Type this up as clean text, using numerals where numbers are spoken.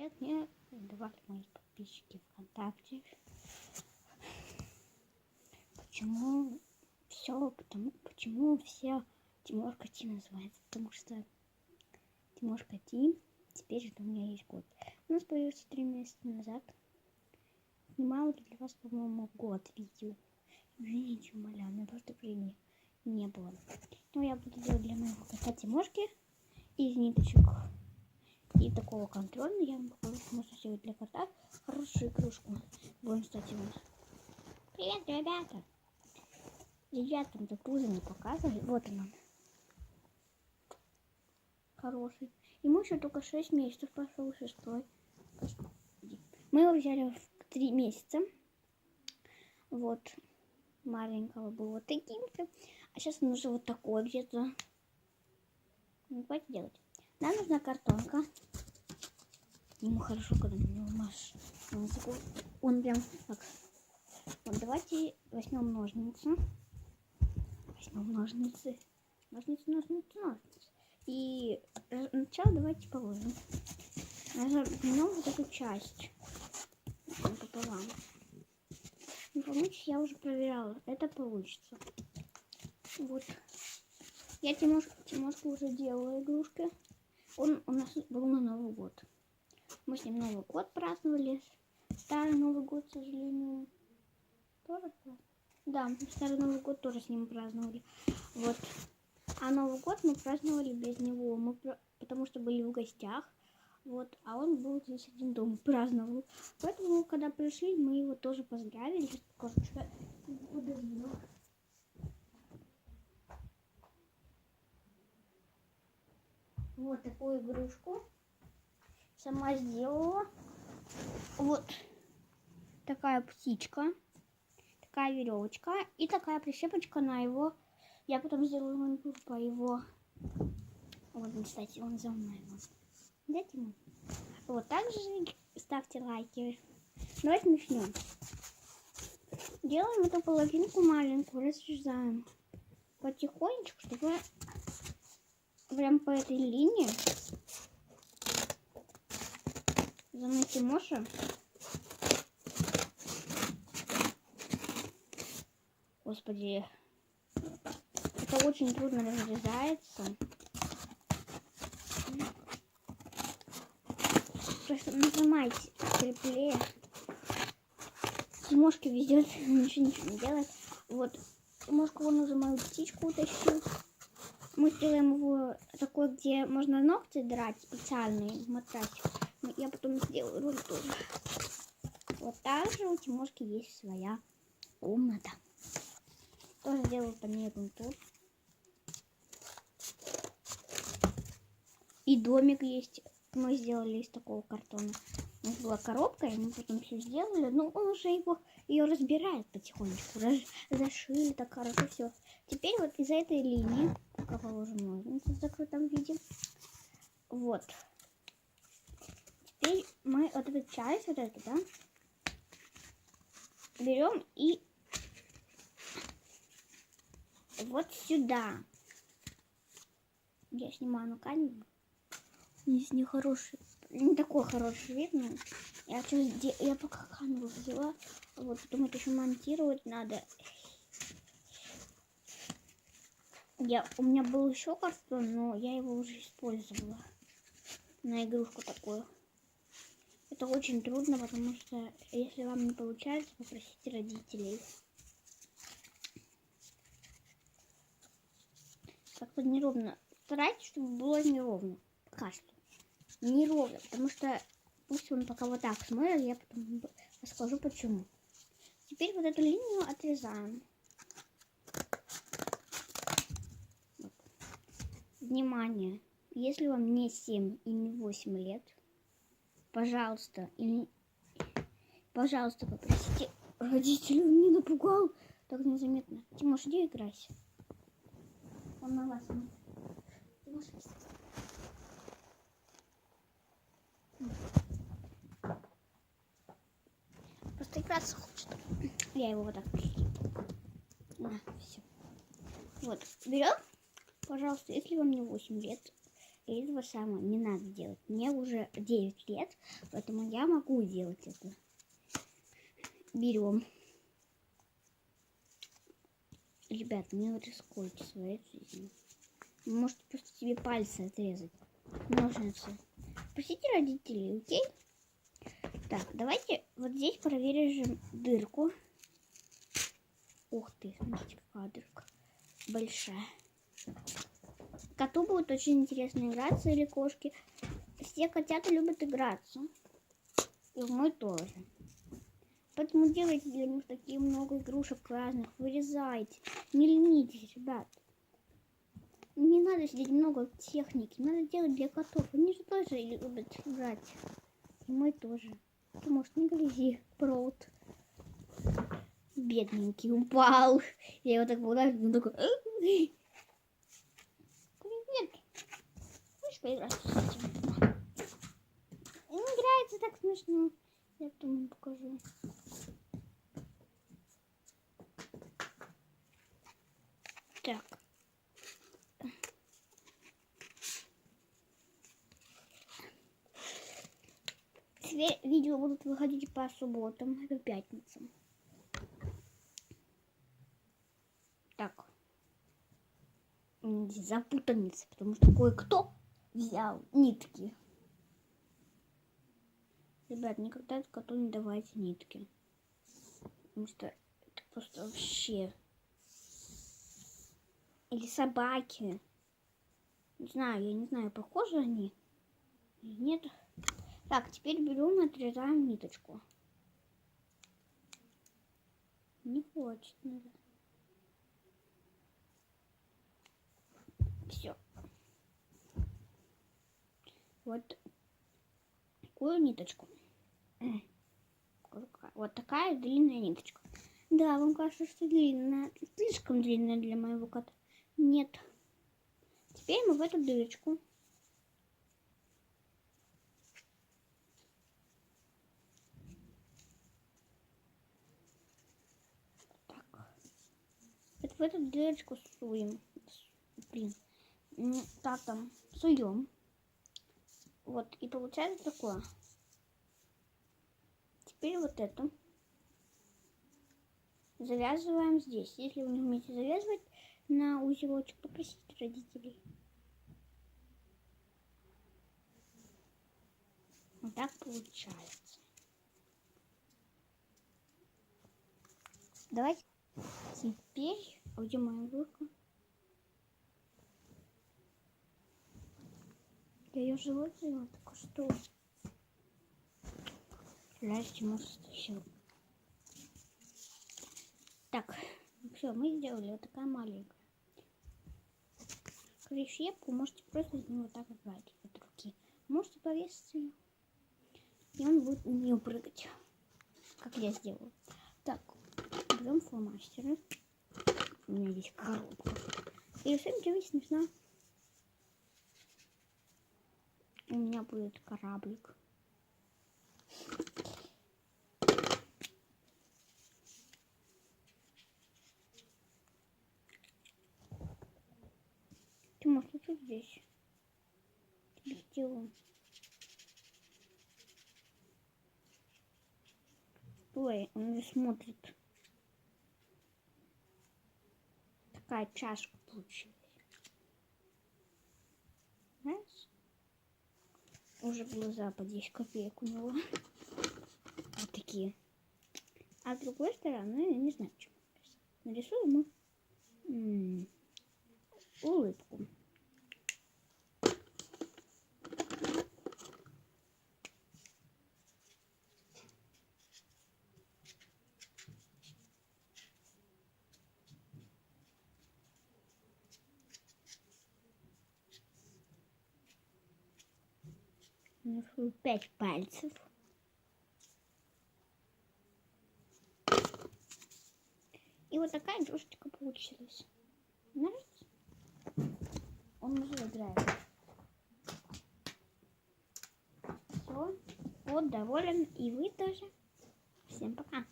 совет мне давали мои подписчики ВКонтакте. Почему все Тимошка Ти называется? Потому что Тимошка Ти теперь это у меня есть год. У нас появился 3 месяца назад. Снимала для вас, по-моему, год видео. Извините, умоляю, мне просто времени не было. Но я буду делать для моего кота Тимошки из ниточек и такого контроля. Я вам покажу, что можно сделать для кота хорошую игрушку. Будем, кстати, привет, ребята! Ребятам так уже не показывали. Вот он. Хороший. Ему еще только 6 месяцев пошел, 6-й. Мы его взяли в 3 месяца. Вот. Маленького был вот таким-то. А сейчас он уже вот такой где-то. Ну, давайте делать. Нам нужна картонка. Ему хорошо, когда на него машешь. Он прям так. Вот давайте возьмем ножницы. Ножницы. И сначала давайте положим. Развернем вот эту часть пополам. Не помните, я уже проверяла. Это получится. Вот. Я Тимошку уже делала игрушки. Он у нас был на Новый год. Мы с ним Новый год праздновали. Старый Новый год, к сожалению, тоже праздновали. Да, Старый Новый год тоже с ним праздновали. Вот. А Новый год мы праздновали без него. Потому что были в гостях. Вот. А он был здесь один дома, праздновал. Поэтому, когда пришли, мы его тоже поздравили. Сейчас покажу, что я подарила. Вот такую игрушку. Сама сделала. Вот такая птичка. Такая веревочка и такая прищепочка на его. Я потом сделаю маникюр по его. Вот, кстати, он за мной. Дайте ему. Вот, также ставьте лайки. Давайте начнем. Делаем эту половинку маленькую, разрезаем потихонечку, чтобы прям по этой линии за мной Тимоша. Господи, это очень трудно разрезается. Просто нажимайте креплее. Тимошка везет, ничего не делает. Вот, Тимошка вон уже мою птичку утащил. Мы сделаем его такой, где можно ногти драть, специальный мотать. Я потом сделаю роль тоже. Вот также у Тимошки есть своя комната. Тоже сделаю по ней тут. И домик есть. Мы сделали из такого картона. У нас была коробка, и мы потом все сделали. Но он уже ее разбирает потихонечку. Зашили так хорошо все. Теперь вот из этой линии, пока положим ножницы в закрытом виде. Вот. Теперь мы вот эту часть, вот эту, да, берем и вот сюда. Я снимаю на камеру. Здесь не хороший, не такой хороший вид. Но я пока камеру взяла. Вот, потом это еще монтировать надо. У меня был еще картон, но я его уже использовала на игрушку такую. Это очень трудно, потому что если вам не получается, попросите родителей. Как-то неровно. Старайтесь, чтобы было неровно. Пока что. Неровно, потому что пусть он пока вот так смотрит, я потом расскажу почему. Теперь вот эту линию отрезаем. Вот. Внимание! Если вам не 7 и не 8 лет, пожалуйста, попросите родителей, он меня напугал. Так незаметно. Тимош, иди играйся. Он на вас смотрит. Тимош, просто играться хочет. Я его вот так. На, все. Вот, берем, пожалуйста, если вам не 8 лет, этого самого не надо делать. Мне уже 9 лет, поэтому я могу делать это. Берем. Ребят, не рискуйте своей жизнью. Может просто тебе пальцы отрезать. Ножницы. Простите родителей, окей? Так, давайте вот здесь проверим дырку. Ух ты, смотрите, какая дырка. Большая. Коту будет очень интересно играться, или кошки. Все котята любят играться. И мой тоже. Поэтому делайте для них такие много игрушек разных. Вырезайте. Не ленитесь, ребят. Не надо сидеть много техники. Надо делать для котов. Они же тоже любят играть. И мой тоже. Ты, может, не грызи провод. Бедненький упал. Я его так ударил, он такой... Нет. Хочешь поиграть с этим? Он играется так смешно. Я потом покажу. Так. Теперь видео будут выходить по субботам и по пятницам. Так. Запутанница, потому что кое-кто взял нитки. Ребят, никогда коту не давайте нитки. Потому что это просто вообще... Или собаки. Не знаю, я не знаю, похожи они или нет. Так, теперь берем и отрезаем ниточку. Не хочет, наверное. Все. Вот такую ниточку. Вот такая длинная ниточка. Да, вам кажется, что длинная. Слишком длинная для моего кота. Нет. Теперь мы в эту дырочку так. Вот в эту дырочку суем. Блин. Так там суем. Вот, и получается такое. Теперь вот эту завязываем здесь. Если вы не умеете завязывать на узелочек, попросите родителей. Вот так получается. Давайте теперь... Где моя рука? Я ее живот взяла, так что... Здрасте, может, еще. Так, все, мы сделали вот такая маленькая. Щепку можете просто из него так брать от руки. Можете повесить ее, и он будет на нее прыгать, как я сделала. Так, берем фломастеры. У меня здесь коробка. И рисуем что-нибудь смешное. У меня будет кораблик. Ты можешь тут здесь. Тебе сделаю. Ой, он не смотрит. Такая чашка получилась. Знаешь? Уже глаза по 10 копеек у него. Вот такие. А с другой стороны, я не знаю, что нарисуем мы улыбку. Нарисую 5 пальцев. И вот такая игрушечка получилась. Нравится? Он уже играет. Все. Вот, доволен. И вы тоже. Всем пока.